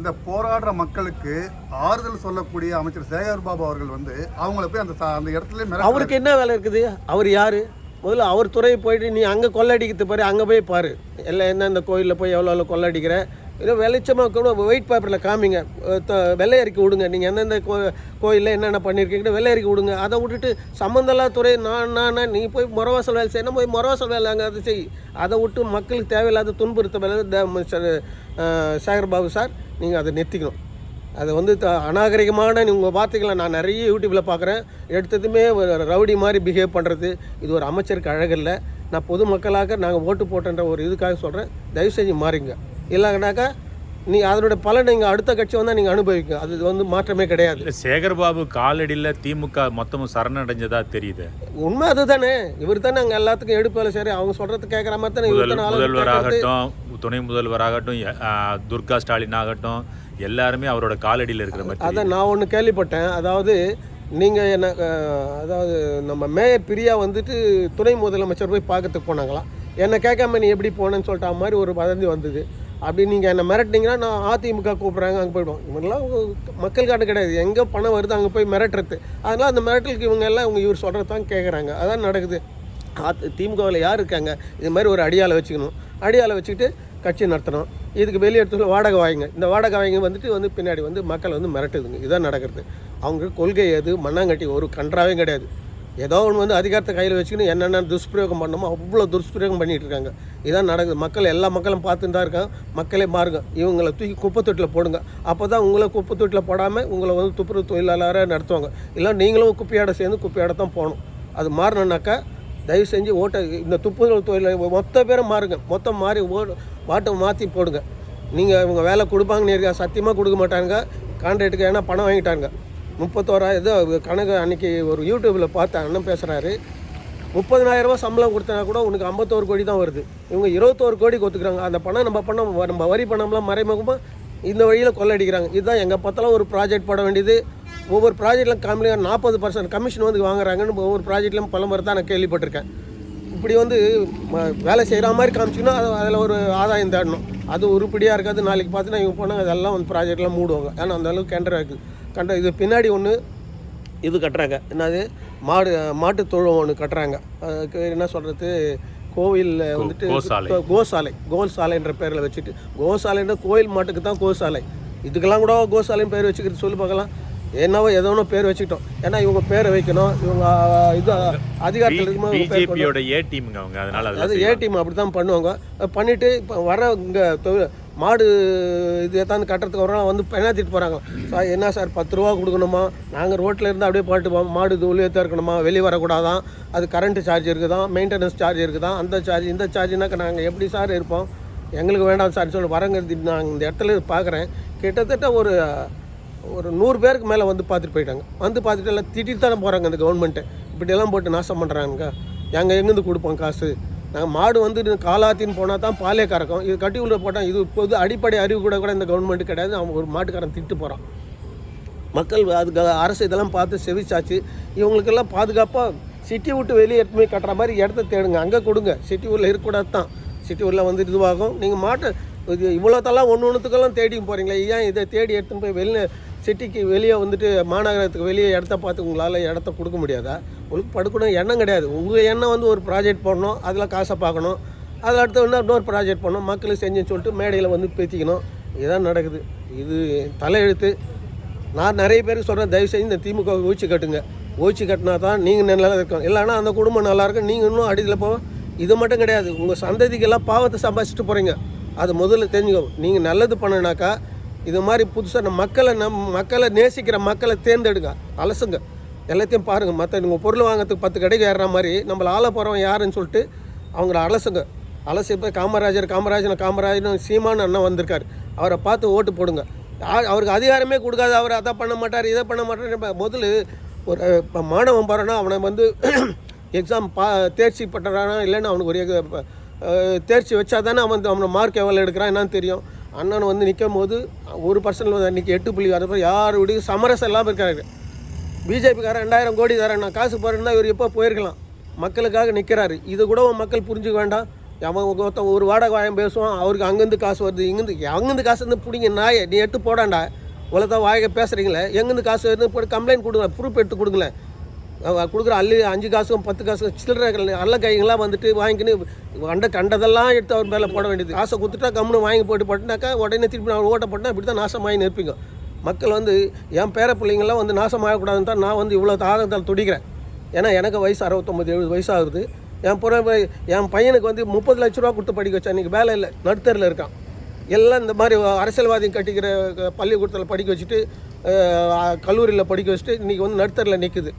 இந்த போராடுற மக்களுக்கு ஆறுதல் சொல்லக்கூடிய அமைச்சர் சேகர் பாபு அவர்கள் அவங்கள போய் அந்த இடத்துல அவருக்கு என்ன வேலை இருக்குது? அவர் யார்? முதல்ல அவர் துறையை போயிட்டு நீ அங்கே கொள்ளடிக்கிறது பாரு, அங்கே போய் பாரு எல்லாம் எந்தெந்த கோயிலில் போய் எவ்வளோ கொள்ளடிக்கிற, ஏதோ வெளிச்சமாக கூட வெயிட் பேப்பரில் காமிங்க, வெள்ளை அறிக்கை விடுங்க, நீங்கள் எந்தெந்த கோயிலில் என்னென்ன பண்ணியிருக்கீங்கன்னு வெள்ளை அறிக்கை விடுங்க. அதை விட்டுட்டு சம்மந்தமில்லா துறை நான் நீ போய் முறவாசல் வேலை செய்யணும், போய் முறவாசல் வேலை அங்கே அதை செய். அதை விட்டு மக்களுக்கு தேவையில்லாத துன்புறுத்த வேலை சேகர் பாபு சார் நீங்கள் அதை நிறுத்திக்கணும். அது அநாகரிகமான உங்கள் வார்த்தைகளை நான் நிறைய யூடியூப்பில் பார்க்குறேன். எடுத்ததுமே ரவுடி மாதிரி பிஹேவ் பண்ணுறது இது ஒரு அமைச்சருக்கு அழகில்லை. நான் பொதுமக்களாக நாங்கள் ஓட்டு போட்டேன்ற ஒரு இதுக்காக சொல்கிறேன், தயவு செஞ்சு மாறிங்க. இல்லைங்கனாக்கா நீ அதனுடைய பலன் நீங்கள் அடுத்த கட்சி வந்தால் நீங்கள் அனுபவிங்க. அது மாற்றமே கிடையாது. சேகர்பாபு காலடியில் திமுக மொத்தமும் சரணடைஞ்சதா தெரியுது. உண்மை அதுதானே. இவர் தானே அங்கே எல்லாத்துக்கும் எடுப்பால. சரி, அவங்க சொல்கிறது கேட்குற மாதிரி தானே முதல்வராகட்டும், துணை முதல்வராகட்டும், துர்கா ஸ்டாலின் ஆகட்டும், எல்லாருமே அவரோட காலடியில் இருக்கிற மாதிரி. அதான் நான் ஒன்று கேள்விப்பட்டேன். அதாவது நீங்கள் என்ன, அதாவது நம்ம மேயர் பிரியா துணை முதலமைச்சர் போய் பார்க்கறதுக்கு போனாங்களாம். என்னை கேட்காம நீ எப்படி போனேன்னு சொல்லிட்ட மாதிரி ஒரு வதந்தி வந்தது. அப்படி நீங்கள் என்னை மிரட்டினீங்கன்னா நான் அதிமுக கூப்பிட்றாங்க அங்கே போய்டுவோம். இவங்கெல்லாம் மக்கள் காட்டு கிடையாது, எங்கே பணம் வருது அங்கே போய் மிரட்டுறது. அதனால் அந்த மிரட்டலுக்கு இவங்க எல்லாம் இவர் சொல்கிறது தான் கேட்குறாங்க. அதான் நடக்குது. திமுகவில் யார் இருக்காங்க? இது மாதிரி ஒரு அடியாளை வச்சுக்கணும். அடியாளை வச்சுக்கிட்டு கட்சி நடத்தணும். இதுக்கு வெளியே எடுத்து வாடகை வாங்கிங்க. இந்த வாடகை வாங்கி பின்னாடி மக்கள் மிரட்டுதுங்க. இதுதான் நடக்கிறது. அவங்க கொள்கை எது மண்ணாங்கட்டி ஒரு கன்றாவே கிடையாது. ஏதோ ஒன்று அதிகாரத்தை கையில் வச்சுக்கின்னு என்னென்ன துஷ்பிரயோகம் பண்ணணுமோ அவ்வளோ துஷ்பிரயோகம் பண்ணிகிட்டு இருக்காங்க. இதான் நடக்குது. மக்கள் எல்லா மக்களும் பார்த்துட்டு தான் இருக்காங்க. மக்களே மாறுங்க. இவங்களை தூக்கி குப்பை தொட்டில் போடுங்க. அப்போ தான் உங்களை குப்பை தொட்டில் போடாமல் உங்களை துப்புரவு தொழிலாளராக நடத்துவாங்க. இல்லை நீங்களும் குப்பையாட சேர்ந்து குப்பையாட தான் போகணும். அது மாறணுன்னாக்கா தயவு செஞ்சு இந்த துப்புரவு தொழிலை மொத்த பேரும் மாறுங்க. மொத்தம் மாறி வாட்டை மாற்றி போடுங்க. நீங்கள் இவங்க வேலை கொடுப்பாங்கன்னு இருக்கா? சத்தியமாக கொடுக்க மாட்டாங்க. கான்ட்ராக்டுக்கு ஏன்னா பணம் வாங்கிட்டாங்க. 31,000 கணக்கு அன்றைக்கி ஒரு யூடியூப்பில் பார்த்தேன். அண்ணன் பேசுகிறாரு, 30,000 ரூபா சம்பளம் கொடுத்தனா கூட உனக்கு 51 கோடி தான் வருது. இவங்க 21 கோடி கொடுத்துக்கிறாங்க. அந்த பணம் நம்ம வரி பணம்லாம் மறைமுகமாக இந்த வழியில் கொள்ளடிக்கிறாங்க. இதுதான் எங்கள் பத்தெல்லாம் ஒரு ப்ராஜெக்ட் போட வேண்டியது. ஒவ்வொரு ப்ராஜெக்ட்லாம் 40% கமிஷன் வாங்குறாங்கன்னு ஒவ்வொரு ப்ராஜெக்ட்லையும் பல முறை தான் நான் கேள்விப்பட்டிருக்கேன். இப்படி வேலை செய்கிற மாதிரி காமிச்சிங்கன்னா அதில் ஒரு ஆதாயம் தேடணும். அது உருப்படியாக இருக்காது. நாளைக்கு பார்த்தீங்கன்னா இவங்க போனால் அதெல்லாம் ப்ராஜெக்ட்லாம் மூடுவாங்க. ஏன்னா அந்தளவுக்கு கெண்டராக இருக்குது. இது பின்னாடி ஒன்று இது கட்டுறாங்க. என்னது மாட்டு தொழுவம் ஒன்று கட்டுறாங்க. அதுக்கு என்ன சொல்கிறது, கோவிலில் கோசாலைன்ற பேரில் வச்சுட்டு, கோசாலைன்ற கோயில் மாட்டுக்கு தான் கோசாலை. இதுக்கெல்லாம் கூட கோசாலைன்னு பேர் வச்சுக்கிறது சொல்லி பார்க்கலாம். என்னவோ ஏதோ ஒன்று பேர் வச்சுக்கிட்டோம். ஏன்னா இவங்க பேரை வைக்கணும். இவங்க இது அதிகாரத்தில் இருக்கும்போது ஏ டீம் அப்படி தான் பண்ணுவாங்க. பண்ணிவிட்டு இப்போ வர இங்கே மாடு இது எத்தாந்து கட்டுறதுக்கு வரோம் பெனாத்திட்டு போகிறாங்க. சார் என்ன சார் 10 ரூபா கொடுக்கணுமா? நாங்கள் ரோட்டில் இருந்து அப்படியே பாட்டு மாடு இது உள்ளே இருக்கணுமா? வெளியே வரக்கூடாதான். அது கரண்ட்டு சார்ஜ் இருக்குதான், மெயின்டெனன்ஸ் சார்ஜ் இருக்குதான், அந்த சார்ஜ் இந்த சார்ஜ்னாக்கா நாங்கள் எப்படி சார் இருப்போம்? எங்களுக்கு வேண்டாம் சார் சொல்லி வரங்கிறது. நாங்கள் இந்த இடத்துல பார்க்குறேன். கிட்டத்தட்ட ஒரு 100 பேருக்கு மேலே பார்த்துட்டு போயிட்டாங்க. பார்த்துட்டு எல்லாம் திட்டிட்டு தானே போகிறாங்க. இந்த கவர்மெண்ட்டு இப்படியெல்லாம் போட்டு நாசம் பண்ணுறாங்க. எங்கேருந்து கொடுப்போம் காசு? நாங்கள் மாடு காலாத்தின்னு போனால் தான் பாலே கறக்கும். இது கட்டி உள்ள போட்டால் இது இப்போது அடிப்படை அறிவு கூட இந்த கவர்மெண்ட்டு கிடையாது. அவன் ஒரு மாட்டுக்காரன் திட்டு போகிறான். மக்கள் அதுக்கு அரசு இதெல்லாம் பார்த்து செவிச்சாச்சு. இவங்களுக்கெல்லாம் பாதுகாப்பாக சிட்டி விட்டு வெளியே எடுத்து போய் கட்டுற மாதிரி இடத்த தேடுங்க, அங்கே கொடுங்க. சிட்டி ஊரில் இருக்கக்கூடாது தான். சிட்டி ஊரில் இதுவாகும். நீங்கள் மாட்டை இது இவ்வளோத்தெல்லாம் ஒன்றுத்துக்கெல்லாம் தேடி போகிறீங்களே, ஏன் இதை தேடி எடுத்துன்னு போய் வெளியே சிட்டிக்கு வெளியே மாநகரத்துக்கு வெளியே இடத்த பார்த்து உங்களால் இடத்த கொடுக்க முடியாதா? உங்களுக்கு படுக்கணும் எண்ணம் கிடையாது. உங்கள் எண்ணம் ஒரு ப்ராஜெக்ட் போடணும், அதில் காசை பார்க்கணும், அதில் அடுத்து இன்னொரு ப்ராஜெக்ட் பண்ணணும், மக்களுக்கு செஞ்சுன்னு சொல்லிட்டு மேடையில் பேத்திக்கணும். இதுதான் நடக்குது. இது தலையெழுத்து. நான் நிறைய பேருக்கு சொல்கிறேன், தயவு செஞ்சு இந்த திமுக ஓய்ச்சி கட்டுங்க. ஓய்ச்சி கட்டினா தான் நீங்கள் நல்லா இருக்கும். இல்லைன்னா அந்த குடும்பம் நல்லாயிருக்கும். நீங்கள் இன்னும் அடியில் போவோம். இது மட்டும் கிடையாது, உங்கள் சந்ததிக்கெல்லாம் பாவத்தை சம்பாதிச்சுட்டு போகிறீங்க. அது முதல்ல தெரிஞ்சுக்கோ. நீங்கள் நல்லது பண்ணினாக்கா இது மாதிரி புதுசாக மக்களை நேசிக்கிற மக்களை தேர்ந்தெடுங்க, அலசுங்க, எல்லாத்தையும் பாருங்கள். மற்ற நீங்கள் பொருள் வாங்கிறதுக்கு 10 கடைக்கு ஏறுற மாதிரி நம்மளை ஆள போகிறவன் யாருன்னு சொல்லிட்டு அவங்கள அலசுங்க. அலசி இப்போ காமராஜன் சீமான் அண்ணன் வந்திருக்கார். அவரை பார்த்து ஓட்டு போடுங்க. அவருக்கு அதிகாரமே கொடுக்காது. அவர் அதை பண்ண மாட்டார், இதை பண்ண மாட்டார். முதல்ல ஒரு இப்போ மாணவன் போகிறான்னா அவனை எக்ஸாம் தேர்ச்சி பட்டுறானா இல்லைன்னா அவனுக்கு ஒரு தேர்ச்சி வச்சா தானே அவனை மார்க் எவ்வளோ எடுக்கிறான் என்னன்னு தெரியும். அண்ணன் நிற்கும் போது 1% அன்றைக்கி 8 புள்ளி வரப்போ யாருடைய சமரசம் இல்லாமல் இருக்காரு. பிஜேபிக்காரன் 2000 கோடி தரேன், நான் காசு போகிறேன்னா இவர் எப்போ போயிருக்கலாம். மக்களுக்காக நிற்கிறாரு. இது கூட மக்கள் புரிஞ்சுக்க வேண்டாம். அவன் ஒருத்தன் ஒரு வாடகை வாயம் பேசுவான், அவருக்கு அங்கேருந்து காசு வருது, அங்கேருந்து காசு வந்து பிடிங்க நாயை நீ எடுத்து போடாண்டா, இவ்வளோ தான் வாயை பேசுகிறீங்களே, எங்கேருந்து காசு வருது போட்டு கம்ப்ளைண்ட் கொடுங்க, ப்ரூஃப் எடுத்து கொடுங்களேன். கொடுக்குற 5 காசும் 10 காசும் சில்லறை அல்ல கைங்களாம் வந்துட்டு வாங்கிக்கின்னு கண்டதெல்லாம் எடுத்து அவர் மேலே போட வேண்டியது. காசை கொடுத்துட்டா கம்முன்னு வாங்கி போட்டு போட்டுனாக்கா உடனே திருப்பி நான் ஓட்ட போட்டேன், இப்படி தான் நாசமாகி நிற்பீங்க. மக்கள் வந்து என் பேர பிள்ளைங்கள்லாம் வந்து நாசமாகக்கூடாதுன்னு தான் நான் வந்து இவ்வளோ ஆதங்கத்தால் துடிக்கிறேன். ஏன்னா எனக்கு வயசு 69-70 வயசாகுது. என் பையனுக்கு வந்து 30 லட்ச ரூபா கொடுத்து படிக்க வச்சா, இன்றைக்கி வேலை இல்லை, நடுத்தரில் இருக்கான். எல்லாம் இந்த மாதிரி அரசியல்வாதி கட்டிக்கிற பள்ளிக்கூடத்தில் படிக்க வச்சுட்டு கல்லூரியில் படிக்க வச்சுட்டு இன்றைக்கி வந்து நடுத்தரில் நிற்குது.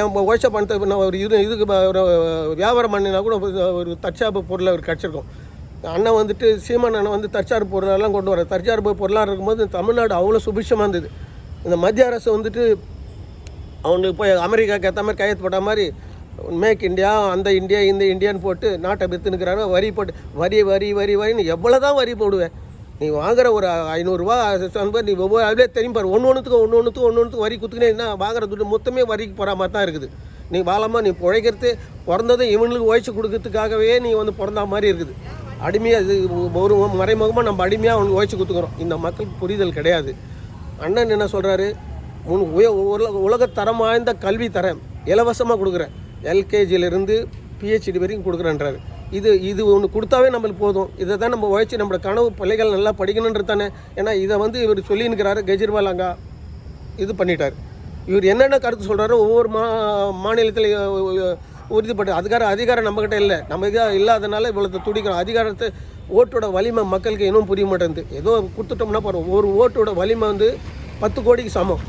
என் உழைச்ச பணத்தை நான் ஒரு இதுக்கு ஒரு வியாபாரம் பண்ணினா கூட ஒரு தற்சார்பு பொருளை அவர் கிடச்சிருக்கோம். அண்ணன் வந்துட்டு சீமான் அண்ணன் வந்து தற்சார்பு பொருளெல்லாம் கொண்டு வர தற்சார்பு பொருளாக இருக்கும்போது தமிழ்நாடு அவ்வளோ சுபிட்சமாக இருந்தது. இந்த மத்திய அரசு வந்துட்டு அவனுக்கு போய் அமெரிக்காவுக்கு ஏற்ற மாதிரி கையெழுத்து போட்ட மாதிரி மேக் இந்தியா, அந்த இந்தியா, இந்த இந்தியான்னு போட்டு நாட்டை விற்றுனுக்கிறாங்க. வரி போட்டு வரின்னு எவ்வளோ தான் வரி போடுவேன்? நீ வாங்குற ஒரு 500 ரூபா நீ ஒவ்வொரு அதிலே தெரியும் பாரு, ஒன்று வரி குத்துக்கினே வாங்குற துட்டு மொத்தமே வரிக்கு போகிற மாதிரி தான் இருக்குது. நீ வாழாமல் நீ பிழைக்கிறது பிறந்ததும் இவனுக்கு உழைச்சி கொடுக்கறதுக்காகவே நீ வந்து பிறந்த மாதிரி இருக்குது. அடிமையாக இது ஒரு மறைமுகமாக நம்ம அடிமையாக அவனுக்கு உழைச்சி கொடுத்துக்கிறோம். இந்த மக்களுக்கு புரிதல் கிடையாது. அண்ணன் என்ன சொல்கிறாரு, உலகத்தரம் வாய்ந்த கல்வி தரேன், இலவசமாக கொடுக்குறேன், எல்கேஜியிலேருந்து பிஹெச்டி வரைக்கும் கொடுக்குறேன்றாரு. இது ஒன்று கொடுத்தாவே நம்மளுக்கு போதும். இதை தான் நம்ம உழைச்சி நம்மளோட கனவு பிள்ளைகள் நல்லா படிக்கணுன்றது தானே. ஏன்னா இதை வந்து இவர் சொல்லியிருக்கிறாரு, கெஜ்ரிவால் அங்கே இது பண்ணிட்டார். இவர் என்னென்ன கருத்து சொல்கிறாரோ ஒவ்வொரு மாநிலத்தில் உறுதிப்பட்டு அதிகாரம் நம்மக்கிட்ட இல்லை. நம்ம இதாக இல்லாதனால இவ்வளோ துடிக்கிறோம். அதிகாரத்தை ஓட்டோட வலிமை மக்களுக்கு இன்னும் புரிய மாட்டேங்குது. ஏதோ கொடுத்துட்டோம்னா போகிறோம். ஒரு ஓட்டோட வலிமை வந்து 10 கோடிக்கு சமம்.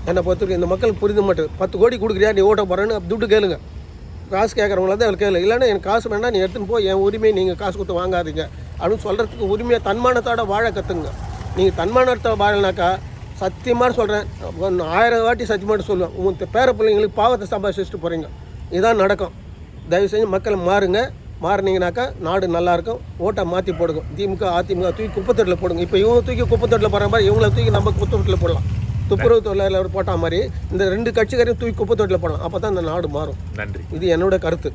என்னை பொறுத்தவரைக்கும் இந்த மக்களுக்கு புரிஞ்ச மாட்டேது. 10 கோடி கொடுக்குறியா நீ ஓட்ட போகிறேன்னு துட்டு கேளுங்க. காசு கேட்குறவங்கள தான் அவர் கேளு. இல்லைன்னா எனக்கு காசு வேணா நீ எடுத்துன்னு போய் என் உரிமையை நீங்கள் காசு கொடுத்து வாங்காதீங்க அப்படின்னு சொல்கிறதுக்கு உரிமையை தன்மானத்தோட வாழ கற்றுங்க. நீங்கள் தன்மானத்தை வாழனாக்கா சத்தியமாக சொல்கிறேன், 1000 வாட்டி சத்தியமாக சொல்லுவேன், உங்கள் பேர பிள்ளைங்களுக்கு பாவத்தை சம்பாதிச்சுட்டு போகிறீங்க. இதுதான் நடக்கும். தயவு செஞ்சு மக்கள் மாறினீங்கனாக்கா நாடு நல்லாயிருக்கும். ஓட்டை மாற்றி போடுங்க. திமுக அதிமுக தூக்கி குப்பத்தொட்டில் போடுங்க. இப்போ இவங்க தூக்கி குப்பத்தொட்டில் போகிற மாதிரி இவங்கள தூக்கி நம்ம குப்பத்தொட்டில் போடலாம். துப்புரவு தொழிலாளர் போட்ட மாதிரி இந்த 2 கட்சிக்காரையும் தூக்கி குப்பத்தொட்டில் போடலாம். அப்போ தான் இந்த நாடு மாறும். நன்றி. இது என்னோட கருத்து.